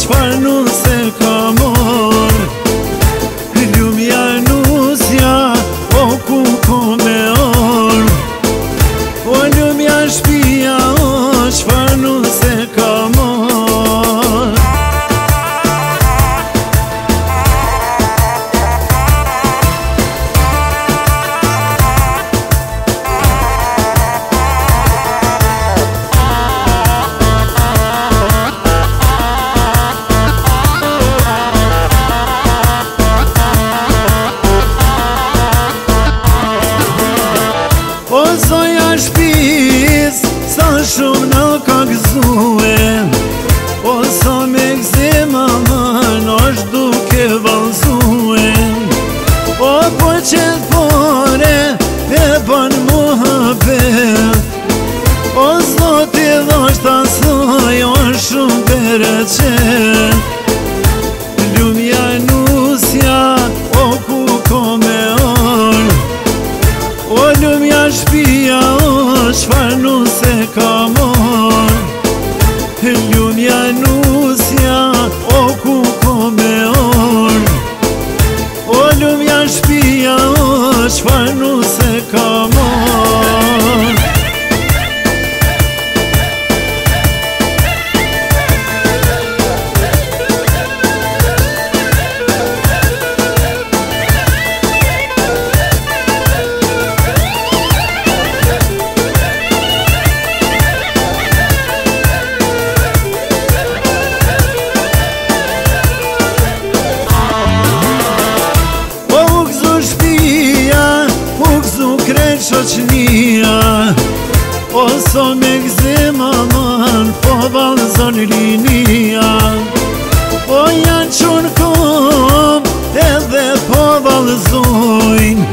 çfarë nuk se ka mor. Lumja nusja, o ku ko me or. O lumja shpia, o çfarë nuk se ka mor. O zoja shpis, sa shumë në ka gëzue. O sa me gzima mën është duke valzue. O po qëtë pore e ban muhabet. O zoti dhashtë asoj është shumë bereqet. Lumja nusja, o ku ko me orë. O lumja shpia, o çfarë nuk se ka mor. Lumja nusja, o ku ko me or. O lumja shpia, o çfarë nuk se ka mor. Shoqnia, o so me gzima man, po valzon rinia. O janë qunë kom, edhe po valzojnë.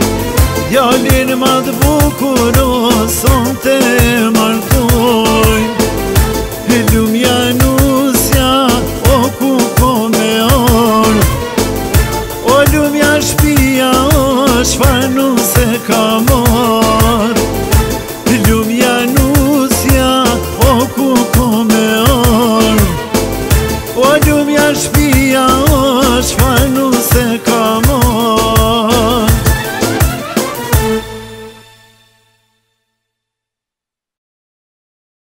Djalin ma të bukur, o son te martojnë. Lumja nusja, o ku ko me or. O lumja shpia, o çfarë nuk se ka mor. Lumja nusja, o ku ko me or. O lumja shpia, o çfarë nuk se ka